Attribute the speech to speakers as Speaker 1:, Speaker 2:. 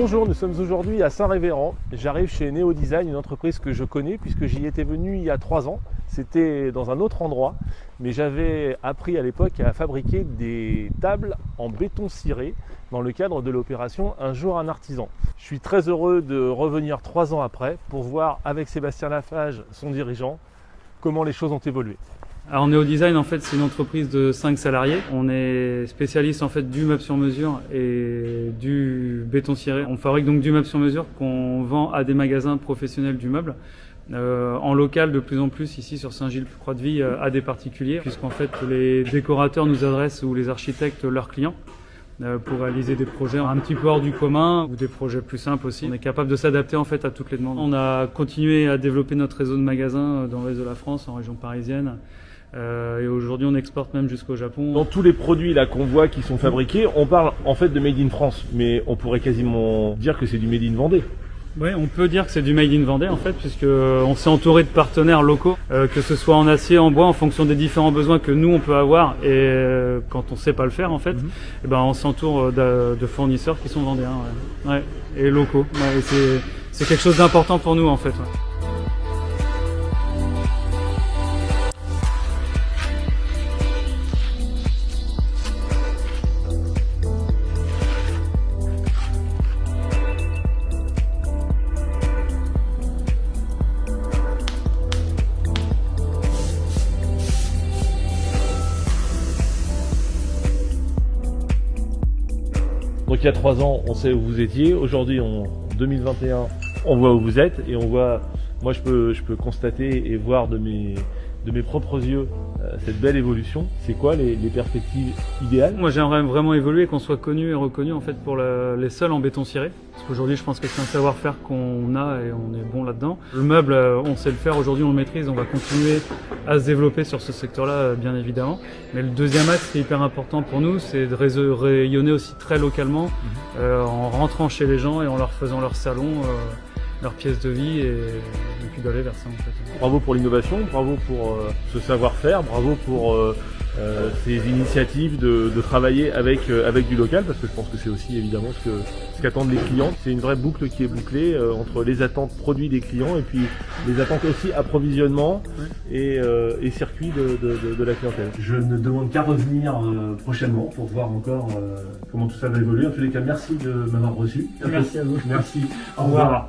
Speaker 1: Bonjour, nous sommes aujourd'hui à Saint-Révérend. J'arrive chez Neo Design, une entreprise que je connais puisque j'y étais venu il y a 3 ans. C'était dans un autre endroit, mais j'avais appris à l'époque à fabriquer des tables en béton ciré dans le cadre de l'opération Un jour un artisan. Je suis très heureux de revenir 3 ans après pour voir avec Sébastien Lafage, son dirigeant, comment les choses ont évolué.
Speaker 2: Alors Neo Design, en fait, c'est une entreprise de 5 salariés. On est spécialiste en fait du meuble sur mesure et du béton ciré. On fabrique donc du meuble sur mesure qu'on vend à des magasins professionnels du meuble. En local de plus en plus ici sur Saint-Gilles-Croix-de-Vie à des particuliers, puisqu'en fait les décorateurs nous adressent ou les architectes leurs clients pour réaliser des projets un petit peu hors du commun ou des projets plus simples aussi. On est capable de s'adapter en fait à toutes les demandes. On a continué à développer notre réseau de magasins dans l'ouest de la France, en région parisienne. Et aujourd'hui on exporte même jusqu'au Japon.
Speaker 1: Dans tous les produits là qu'on voit qui sont fabriqués, on parle en fait de Made in France, mais on pourrait quasiment dire que c'est du Made in Vendée.
Speaker 2: Oui, on peut dire que c'est du Made in Vendée en fait, puisque on s'est entouré de partenaires locaux, que ce soit en acier, en bois, en fonction des différents besoins que nous on peut avoir, et quand on sait pas le faire en fait, et ben on s'entoure de fournisseurs qui sont vendéens, ouais, et locaux. Ouais, et c'est quelque chose d'important pour nous en fait. Ouais.
Speaker 1: Donc il y a 3 ans, on sait où vous étiez. Aujourd'hui, en 2021, on voit où vous êtes et on voit. Moi, je peux constater et voir de mes propres yeux cette belle évolution. C'est quoi les perspectives idéales?
Speaker 2: Moi, j'aimerais vraiment évoluer, qu'on soit connu et reconnu en fait pour les sols en béton ciré. Parce qu'aujourd'hui, je pense que c'est un savoir-faire qu'on a et on est bon là-dedans. Le meuble, on sait le faire. Aujourd'hui, on le maîtrise. On va continuer à se développer sur ce secteur-là, bien évidemment. Mais le deuxième axe qui est hyper important pour nous, c'est de rayonner aussi très localement, en rentrant chez les gens et en leur faisant leur salon, leur pièce de vie et puis d'aller vers ça en fait.
Speaker 1: Bravo pour l'innovation, bravo pour ce savoir-faire, bravo pour ces initiatives de travailler avec du local, parce que je pense que c'est aussi évidemment ce qu'attendent les clients. C'est une vraie boucle qui est bouclée entre les attentes produits des clients et puis les attentes aussi approvisionnement et circuit de la clientèle. Je ne demande qu'à revenir prochainement pour voir encore comment tout ça va évoluer. En tous les cas, merci de m'avoir reçu.
Speaker 2: Merci à vous.
Speaker 1: Merci. Au revoir.